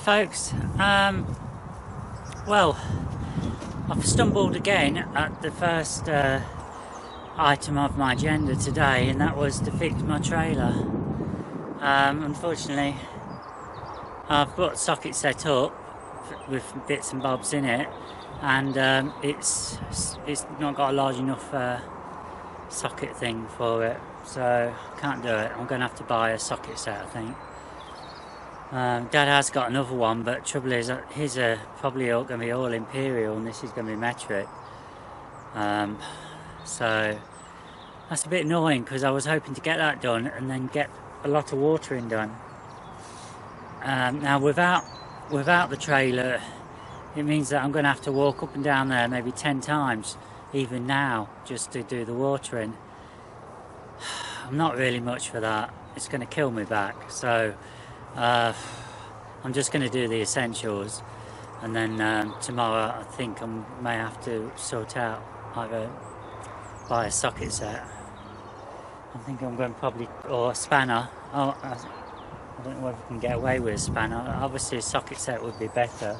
folks, well, I've stumbled again at the first item of my agenda today, and that was to fix my trailer. Unfortunately, I've got a socket set up with bits and bobs in it, and it's not got a large enough socket thing for it, so I can't do it. I'm going to have to buy a socket set, I think. Dad has got another one, but trouble is his are probably going to be all imperial and this is going to be metric. So that's a bit annoying because I was hoping to get that done and then get a lot of watering done. Now without the trailer, it means that I'm going to have to walk up and down there maybe 10 times even now just to do the watering. I'm not really much for that. It's going to kill me back, so I'm just going to do the essentials, and then tomorrow I think I may have to sort out either buy a socket set. I think I'm going to probably, or a spanner. Oh, I don't know if I can get away with a spanner. Obviously a socket set would be better.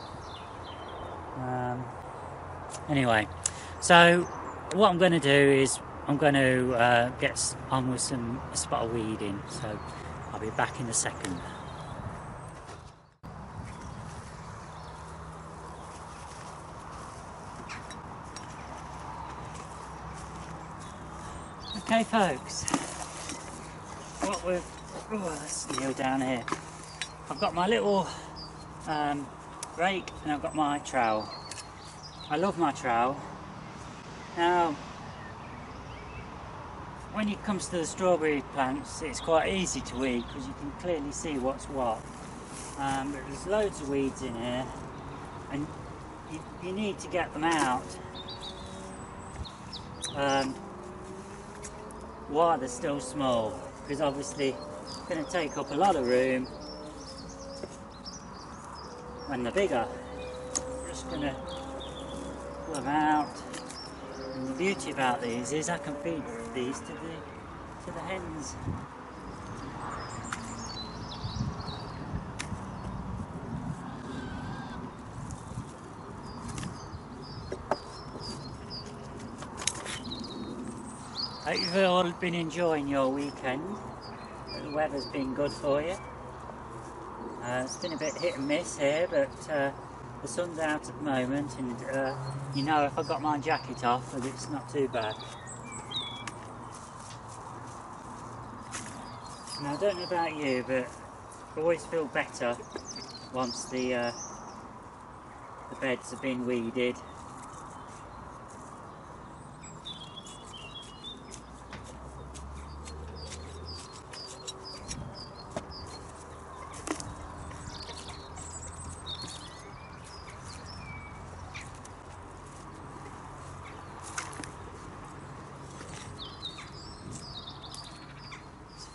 Anyway, so what I'm going to do is I'm going to get on with a spot of weeding, so I'll be back in a second. Okay folks, let's kneel down here. I've got my little rake and I've got my trowel. I love my trowel. Now, when it comes to the strawberry plants, it's quite easy to weed because you can clearly see what's what. But there's loads of weeds in here, and you need to get them out while they're still small, because obviously it's going to take up a lot of room when they're bigger. I'm just going to pull them out, and the beauty about these is I can feed these to the hens. Hope you've all been enjoying your weekend. The weather's been good for you. It's been a bit hit and miss here, but the sun's out at the moment, and you know, if I got my jacket off, it's not too bad. Now, I don't know about you, but I always feel better once the beds have been weeded.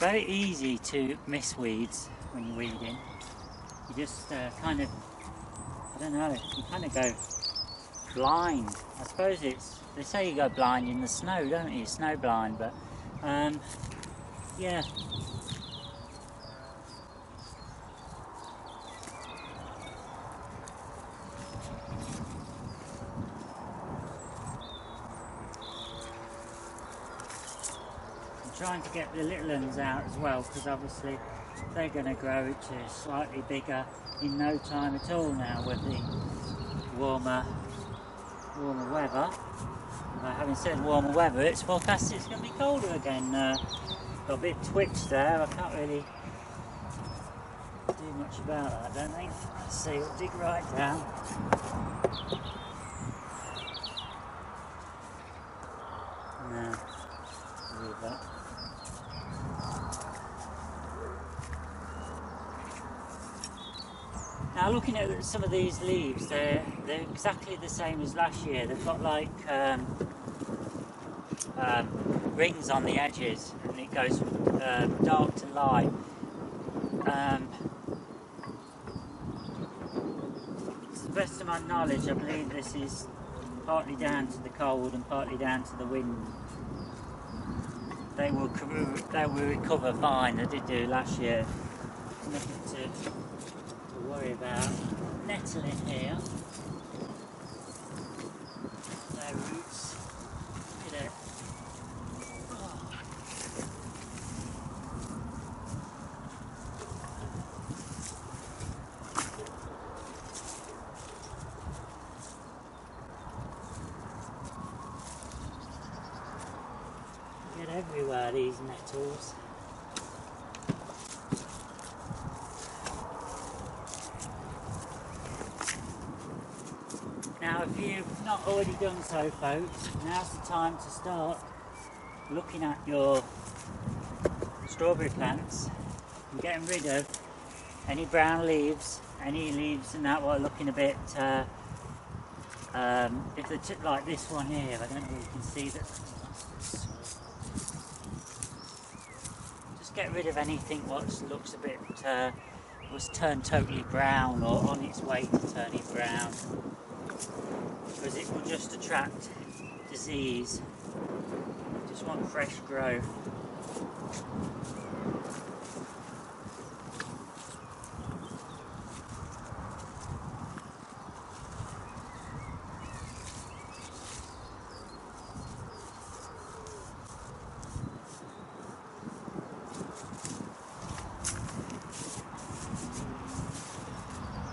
Very easy to miss weeds when you're weeding. You just kind of, I don't know, you kind of go blind. I suppose they say you go blind in the snow, don't you? Snow blind, but yeah. Trying to get the little ones out as well, because obviously they're going to grow to slightly bigger in no time at all now with the warmer weather. Having said warmer weather, it's forecast it's going to be colder again. Got a bit twitched there. I can't really do much about that, I don't think. Let's see, we'll dig right down. No, leave that. Now, looking at some of these leaves, they're exactly the same as last year. They've got like rings on the edges, and it goes from dark to light. To the best of my knowledge, I believe this is partly down to the cold and partly down to the wind. They will recover fine. They did do last year. Nothing to worry about nettle in here. Their roots. Look at it. Oh. Get everywhere, these nettles. Now, if you've not already done so, folks, now's the time to start looking at your strawberry plants and getting rid of any brown leaves, any leaves and that what are looking a bit, if they're like this one here, I don't know if you can see that. Just get rid of anything what looks a bit, was turned totally brown or on its way to turning brown, because it will just attract disease. Just want fresh growth.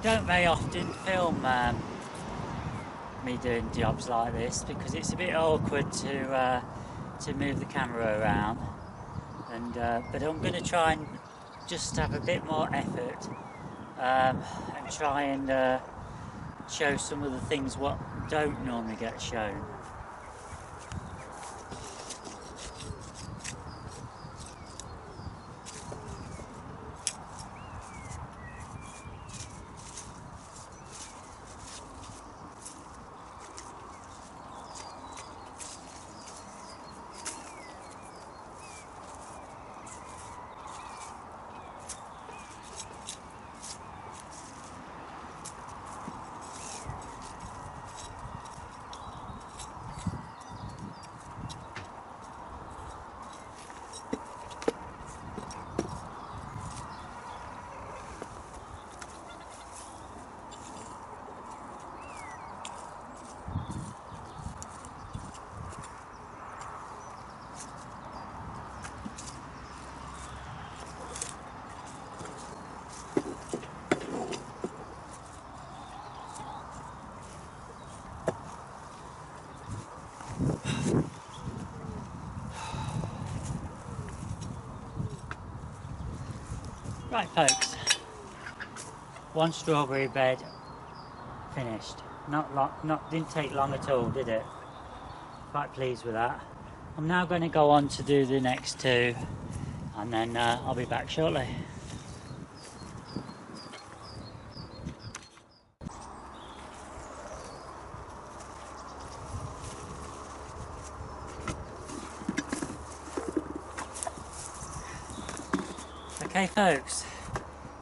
Don't very often film me doing jobs like this because it's a bit awkward to move the camera around, and but I'm going to try and just have a bit more effort and try and show some of the things what don't normally get shown. Right, folks, one strawberry bed finished. Didn't take long at all, did it? Quite pleased with that. I'm now going to go on to do the next two, and then I'll be back shortly. Okay, folks,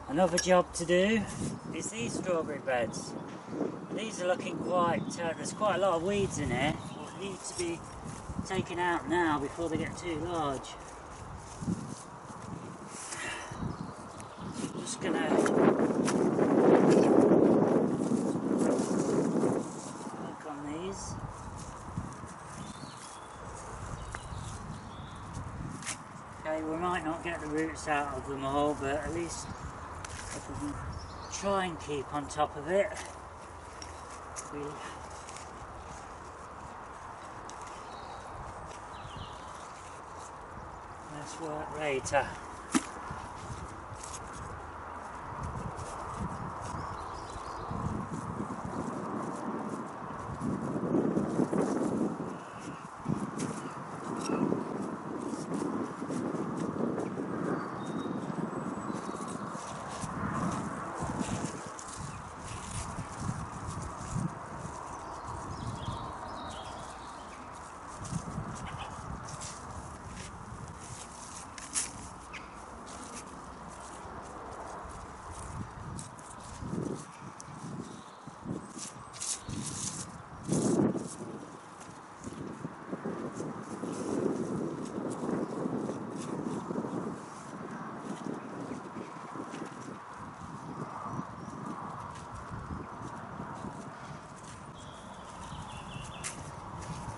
another job to do is these strawberry beds. These are looking quite, there's quite a lot of weeds in here that need to be taken out now before they get too large. Just gonna work on these. Okay, we might not get the roots out of them all, but at least if we can try and keep on top of it. Let's work later.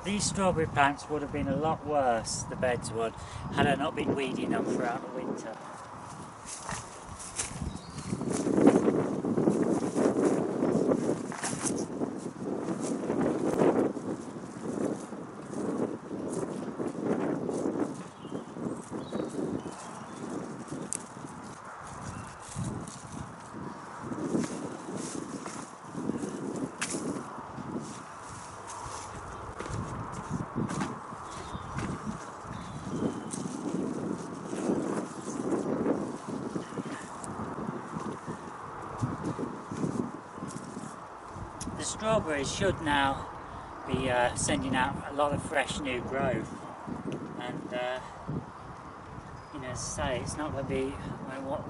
These strawberry plants would have been a lot worse, the beds would, had I not been weeding them throughout the winter. The strawberries should now be sending out a lot of fresh new growth, and you know, as I say, it's not going to be,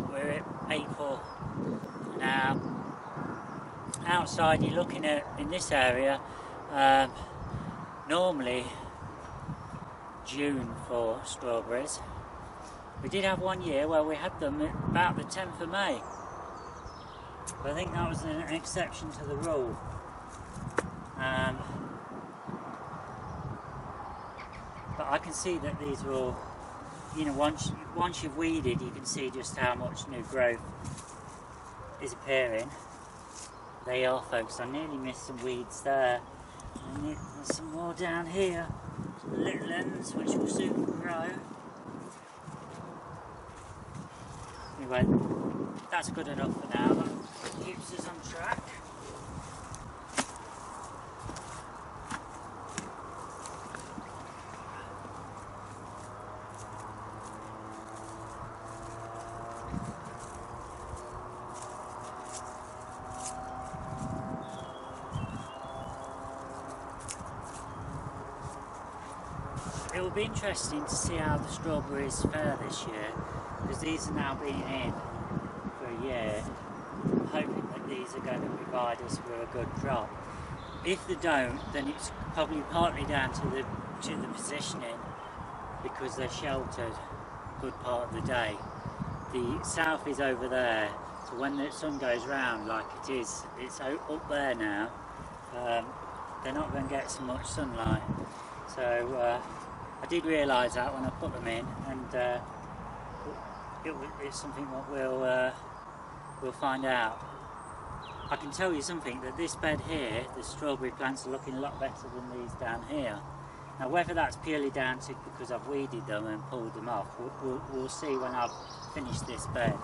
we're at April now. Outside you're looking at, in this area, normally June for strawberries. We did have one year where we had them about the 10th of May, but I think that was an exception to the rule. But I can see that these will, you know, once you've weeded, you can see just how much new growth is appearing. They are, folks. I nearly missed some weeds there. And there's some more down here, some little ends which will soon grow. Anyway, that's good enough for now. That keeps us on track. It will be interesting to see how the strawberries fare this year, because these are now being in for a year. I'm hoping that these are going to provide us with a good crop. If they don't, then it's probably partly down to the positioning, because they're sheltered a good part of the day. The south is over there, so when the sun goes round like it is, it's up there now, they're not going to get so much sunlight. So I did realise that when I put them in, and it's something that we'll find out. I can tell you something, that this bed here, the strawberry plants are looking a lot better than these down here. Now whether that's purely down to because I've weeded them and pulled them off, we'll see when I've finished this bed.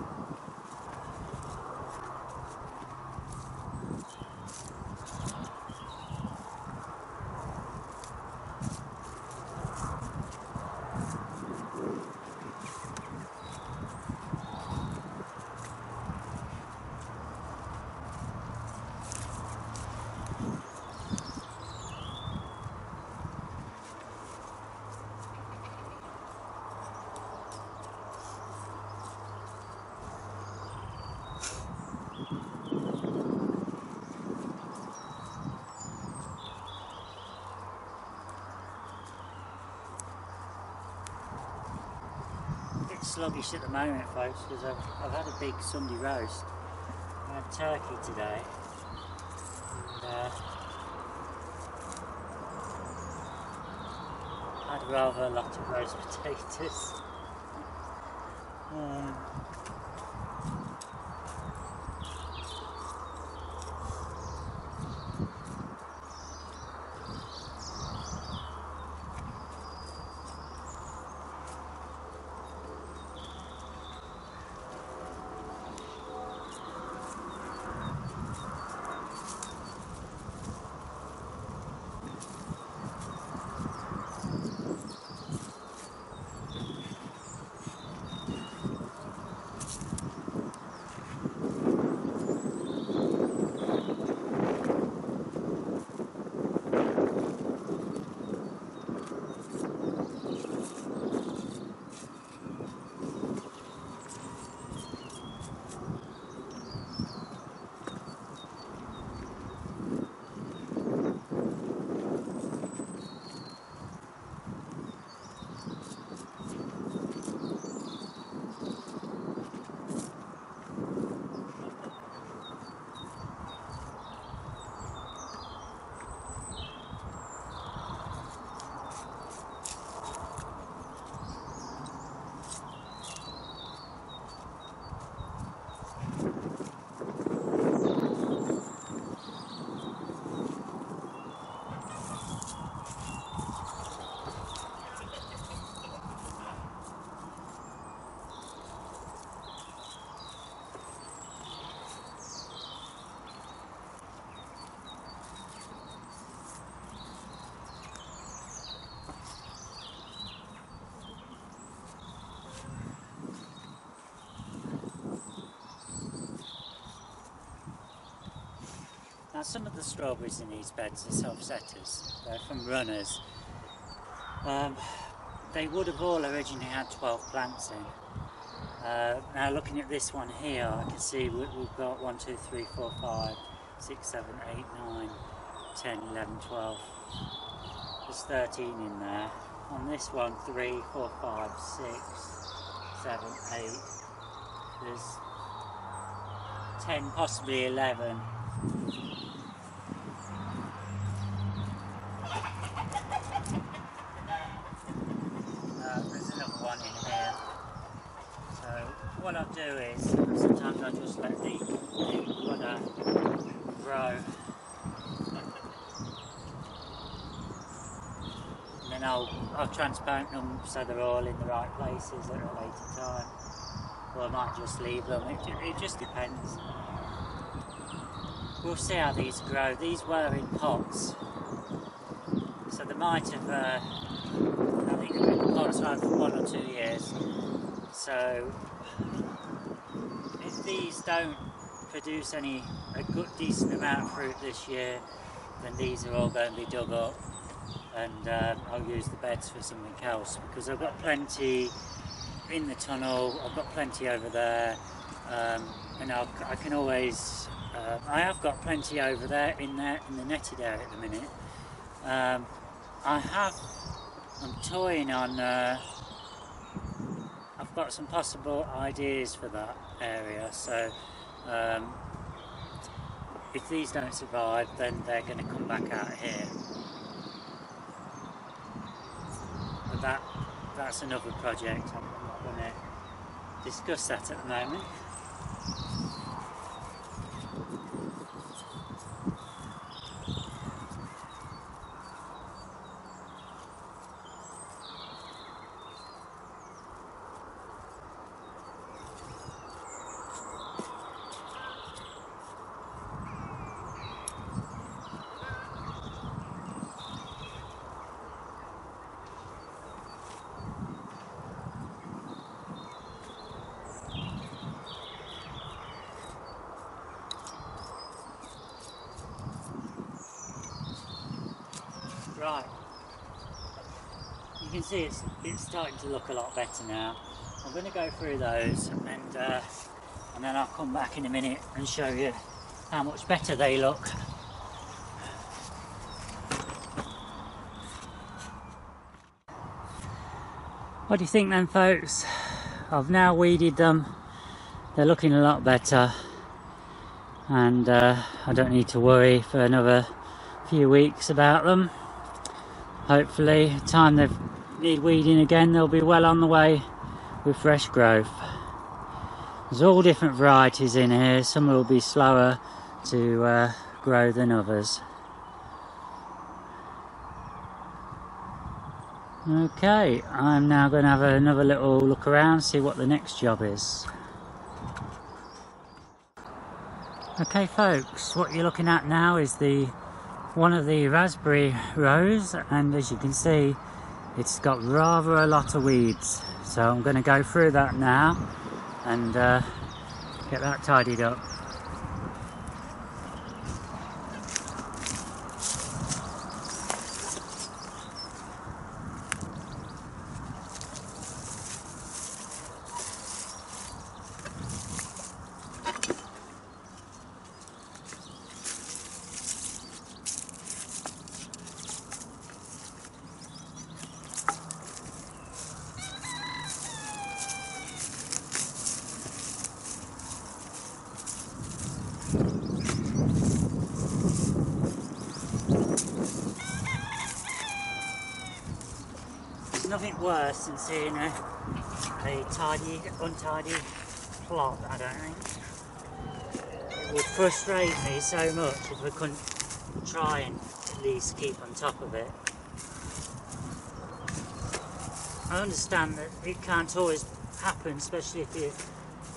Sluggish at the moment, folks, because I've had a big Sunday roast. I had turkey today, and I had rather a lot of roast potatoes. Now some of the strawberries in these beds are self-setters, they're from runners. They would have all originally had 12 plants in. Now looking at this one here, I can see we've got 1, 2, 3, 4, 5, 6, 7, 8, 9, 10, 11, 12. There's 13 in there. On this one, 3, 4, 5, 6, 7, 8. There's 10, possibly 11. There's another one in here. So what I'll do is, sometimes I'll just let the butter grow. And then I'll transplant them so they're all in the right places at a later time. Or I might just leave them, it just depends. We'll see how these grow. These were in pots. So they might have, I think they've been in pots like for 1 or 2 years. So if these don't produce a good decent amount of fruit this year, then these are all going to be dug up, and I'll use the beds for something else, because I've got plenty in the tunnel, I've got plenty over there, and I can always, I have got plenty over there in the netted area at the minute. I'm toying on, I've got some possible ideas for that area, so if these don't survive, then they're going to come back out here. But that's another project. I'm not going to discuss that at the moment. Right, you can see it's starting to look a lot better now. I'm going to go through those, and then I'll come back in a minute and show you how much better they look. What do you think then, folks? I've now weeded them, they're looking a lot better, and I don't need to worry for another few weeks about them. Hopefully, time they need weeding again, they'll be well on the way with fresh growth. There's all different varieties in here. Some will be slower to grow than others. Okay, I'm now going to have another little look around, see what the next job is. Okay folks, what you're looking at now is one of the raspberry rows, and as you can see, it's got rather a lot of weeds. So I'm going to go through that now and get that tidied up. Nothing worse than seeing a untidy plot, I don't think. It would frustrate me so much if I couldn't try and at least keep on top of it. I understand that it can't always happen, especially if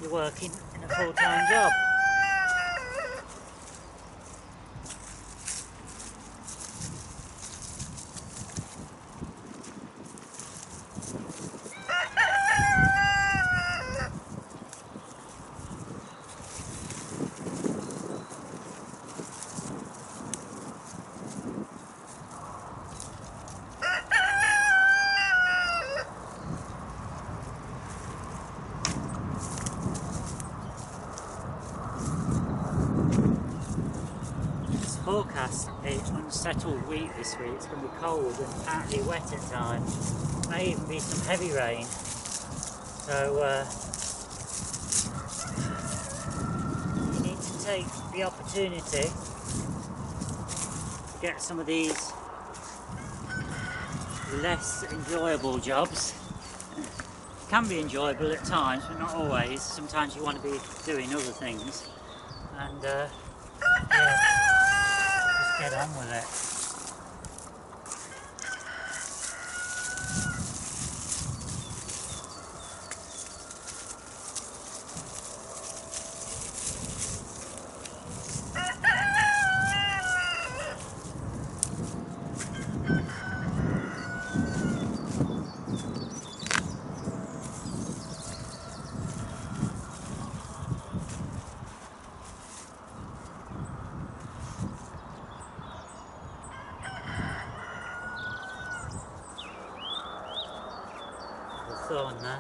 you're working in a full-time job. It's unsettled week this week. It's going to be cold and apparently wet at times. May even be some heavy rain. So you need to take the opportunity to get some of these less enjoyable jobs. Can be enjoyable at times, but not always. Sometimes you want to be doing other things, and yeah, just get on with it. Thorn there.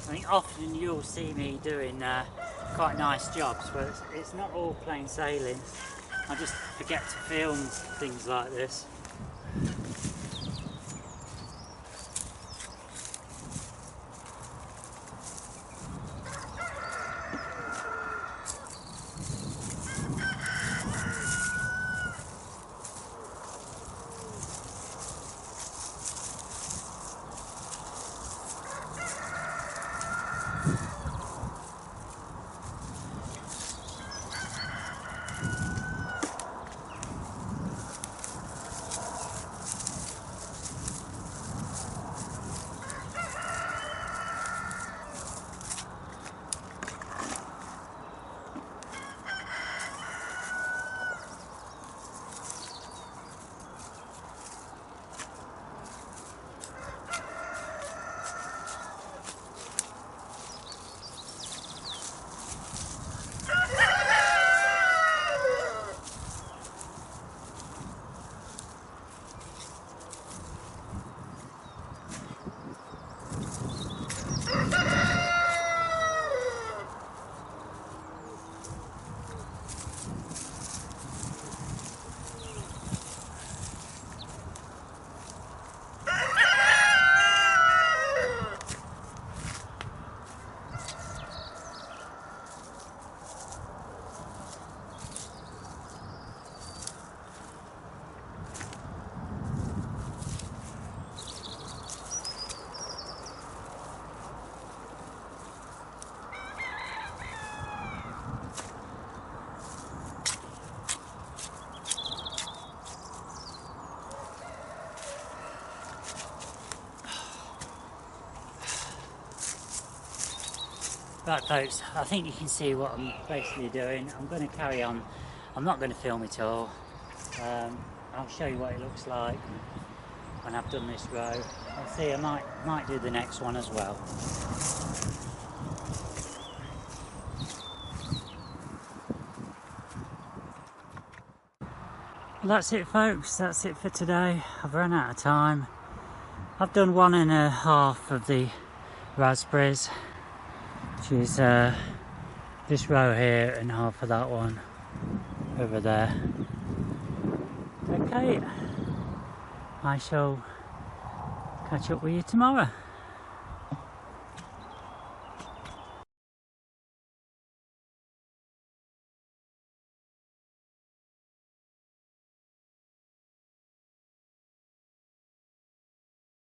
I think often you'll see me doing quite nice jobs, but it's not all plain sailing. I just forget to film things like this. Right folks, I think you can see what I'm basically doing. I'm going to carry on. I'm not going to film it all. I'll show you what it looks like when I've done this row. I'll see, I might do the next one as well. Well, that's it folks, that's it for today. I've run out of time. I've done 1.5 of the raspberries, which is this row here and half of that one over there. Okay, I shall catch up with you tomorrow.